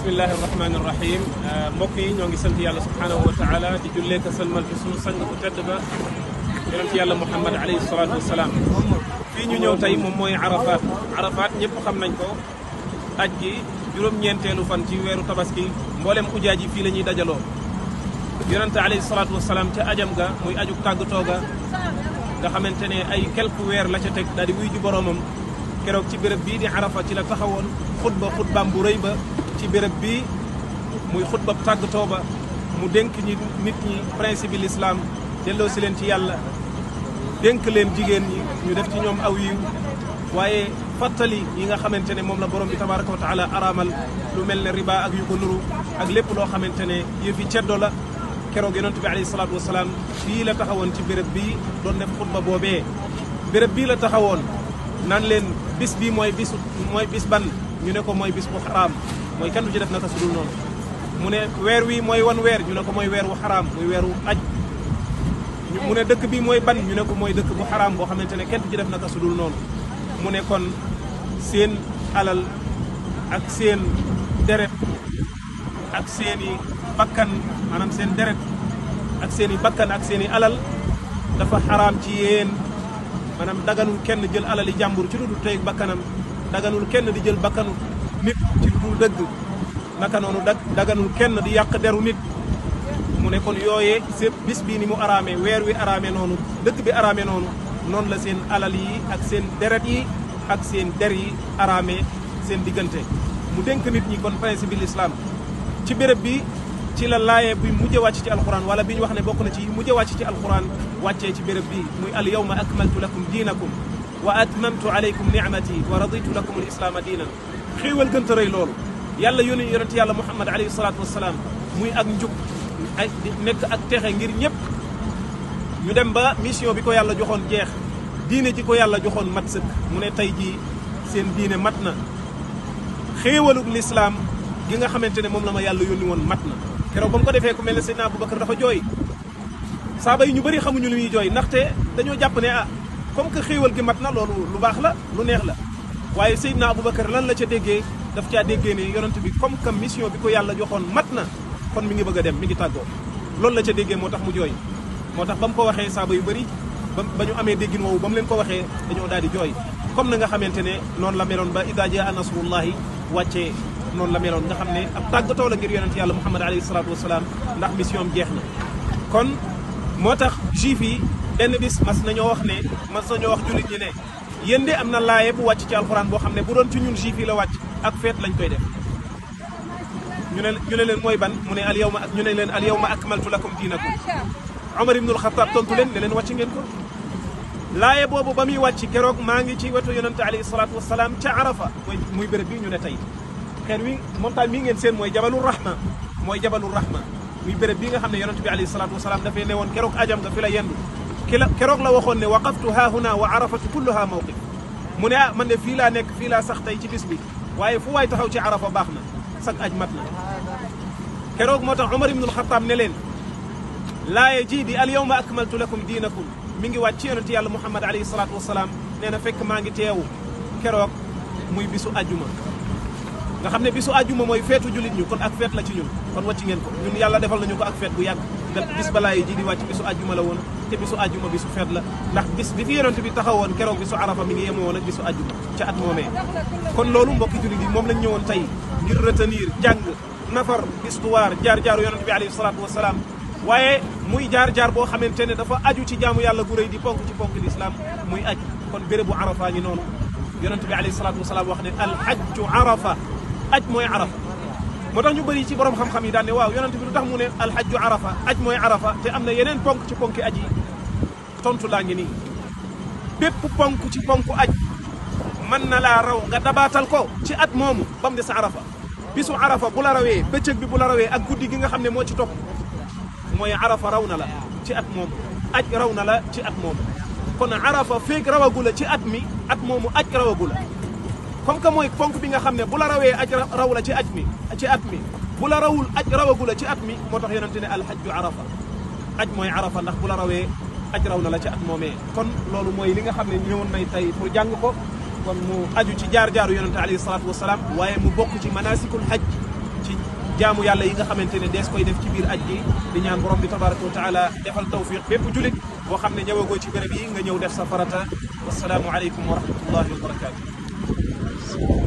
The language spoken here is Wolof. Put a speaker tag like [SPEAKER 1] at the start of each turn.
[SPEAKER 1] bismillahi irrahmani irrahim mbokk yi ñoo ngi sant yàlla subhanahu wa taala di jullee ka sëlmal ci sunu sang bu tedd ba yonent yàlla muhammad alayhi salatu wasalaam fii ñu ñëw tey moom mooy arafat ñëpp xam nañ ko aj gi juróom-ñeenteelu fan ci weeru tabaski mboolem ujaaj yi fii la ñuy dajaloo yonent alayhi salatu wasalaam ca ajam ga muy aju tàggatoo ga nga xamante ne ay quelques weer la ca teg daal di wuy ji boroomam keroog ci béréb bii di arafa ci la taxawoon xutbaam bu rëy ba ci béréb bii muy xutbab tàggatoo ba mu dénk nit ñi principe bi l'islam delloo si leen ci yàlla dénk leen jigéen ñi ñu def ci ñoom aw yiw waaye fàttali yi nga xamante ne moom la borom bi tabaraka wa taala araamal lu mel ne riba ak yu ko nuru ak lépp loo xamante ne yëfi ceddo la keroog yonent bi alayhi salaatu wasalaam fii la taxawoon ci béréb bii doon def xutba boobee béréb bii la taxawoon naan leen bis bii mooy bis ban ñu ne ko mooy bis bu xaraam mooy kenn du ci def naka sudul noonu mu ne weer wi mooy wan weer ñu ne ko mooy weer wu xaraam muy weeru aj mu ne dëkk bi mooy ban ñu ne ko mooy dëkk bu xaraam boo xamante ne kenn du ci def naka sudul noonu mu ne kon seen alal ak seen deret ak seeni bakkan maanaam seen deret ak seeni bakkan ak seeni alal dafa xaraam ci yéen maanaam daganul kenn jël alali jàmbur ci lu dul tey bakkanam daganul kenn di jël bakkanu nit ci lu dul dëgg naka noonu daganul kenn di yàq deru nit mu ne kon yooyee c'est bis bii ni mu araamee weer wi araamee noonu dëkk bi araamee noonu noonu la seen alal yi ak seen deret yi ak seen der yi araamee seen diggante mu dénk nit ñi kon principe bi l'islam ci béréb bi ci la laayee bi mujj wàcc ci alquran wala bi ñu wax ne bokk na ci mujj wàcc ci alquran wàccee ci béréb bi muy al yawma akmaltu lakum diinakum wa atmamtu alaykum ni'mati wa raditu lakum al islaama diinan xéewal gën a rëy loolu yàlla yónni yonent yàlla muhammad alayhi salaatu wasalaam muy ak njub ay nekk ak texe ngir ñëpp ñu dem ba mission bi ko yàlla joxoon jeex diine ji ko yàlla joxoon mat sëkk mu ne tey jii seen diine mat na xéewalug lislaam gi nga xamante ne moom la ma yàlla yónni woon mat na keroog ba mu ko defee ku mel ne Seydina Aboubacar dafa jooy saaba yi ñu bëri xamuñu lu ñuy jooy ndaxte dañoo jàpp ne comme que xéewal gi mat na loolu lu baax la lu neex la waaye Seydina Aboubacar lan la ca déggee daf caa déggee ne yonent bi comme que mission bi ko yàlla joxoon mat na kon mi ngi bëgg a dem mi ngi tàggoo loolu la ca déggee moo tax mu jooy moo tax ba mu ko waxee saaba yu bëri ba ñu amee déggin woowu ba mu leen ko waxee dañoo daal di jooy comme na nga xamante ne noonu la meloon ba idaa jaa nasrullahi wàccee noonu la meloon nga xam ne ab tàggatoo la ngir yonent yàlla muhammad alayhi salaatu wasalaam ndax mission am jeex na kon moo tax juif yi benn bis mas nañoo wax jullit ñi ne yéen de am na laaye bu wàcc ci alxuraan boo xam ne bu doon ci ñun juif yi la wàcc ak feet lañ koy def ñu ne leen mooy ban mu ne ñu ne leen al yawma akmaltu lakum diinakum Omar ibnul Xataab tontu leen ne leen wàcc ngeen ko laaye boobu ba muy wàcc keroog maa ngi ci wetu yonente alayhi salaatu wasalaam ca Arafa muy béréb bi ñu ne tey xeer wi montagne mii ngeen seen mooy jabalul rahma muy béréb bi nga xam ne yonente bi alayhi salaatu wasalaam dafay ne woon keroog ajam nga fi la yendu keroog la waxoon ne waqaftu haahuna wa arafatu kulluha mawqif mu ne man de fii laa nekk fii laa sax tey ci bis bi waaye fu waay taxaw ci Arafa baax na sag aj mat na keroog moo tax Omar ibnul Xataab ne leen laaye ji di al yawma akmaltu lakum diinakum mi ngi wàcc ci yonente yàlla muhammad alayhi salaatu wasalaam nee na fekk maa ngi teewu keroog muy bisu ajjuma nga xam ne bisu ajjuma mooy feetu jullit ñu kon ak feet la ci ñun kon wàcc ngeen ko ñun yàlla defal nañu ko ak feet bu yàgg bis ba laaye ji di wàcc bisu ajjuma la woon te bisu ajjuma bisu feet la ndax bis bi fi yonente bi taxawoon keroog bisu arafa mi ngi yemoo woon ak bisu ajjuma ca at moomee kon loolu mbokki jullit yi moom lañ ñëwoon tey ngir retenir jàng nafar histoire jaar-jaaru yonente bi alayhi salaatu wasalaam waaye muy jaar-jaar boo xamante ne dafa aju ci jaamu yàlla gu rëy di ponk ci ponk l'islam muy aj kon bérébu arafa ngi noonu yonente bi alayhi salaatu wasalaam wax ne alhajju arafa aj mooy arafa moo tax ñu bëri ci borom xam-xam yi daan ne waaw yonente bi lu tax mu ne alhajju arafa aj mooy arafa te am na yeneen ponk ci ponki aj yi tontu laa ngi nii bépp ponk ci ponku aj mën na laa raw nga dabaatal ko ci at moomu ba mu des arafa bisu arafa bu la rawee bëccëg bi bu la rawee ak guddi gi nga xam ne moo ci topp mooy arafa raw na la ci at moomu aj raw na la ci at moomu kon arafa feeg rawagu la ci at moomu aj rawagu la comme que mooy ponk bi nga xam ne bu la rawee aj raw la ci at mi bu la rawul aj rawagu la ci at mi moo tax yonente ne alhajju arafa aj mooy arafa ndax bu la rawee aj raw na la ci at moomee kon loolu mooy li nga xam ne ñëwoon nay tey pour jàng ko kon mu aju ci jaar-jaaru yonente alayhi salaatu wasalaam waaye mu bokk ci manasikul hajj ci jaamu yàlla yi nga xamante ne dees koy def ci biir aj gi di ñaan borom bi tabaraka wa taala defal tawfiq bépp julit boo xam ne ñëwagoo ci béréb yi nga ñëw def sa farata wasalaamu aleykum wa rahmatullahi wa barakatuh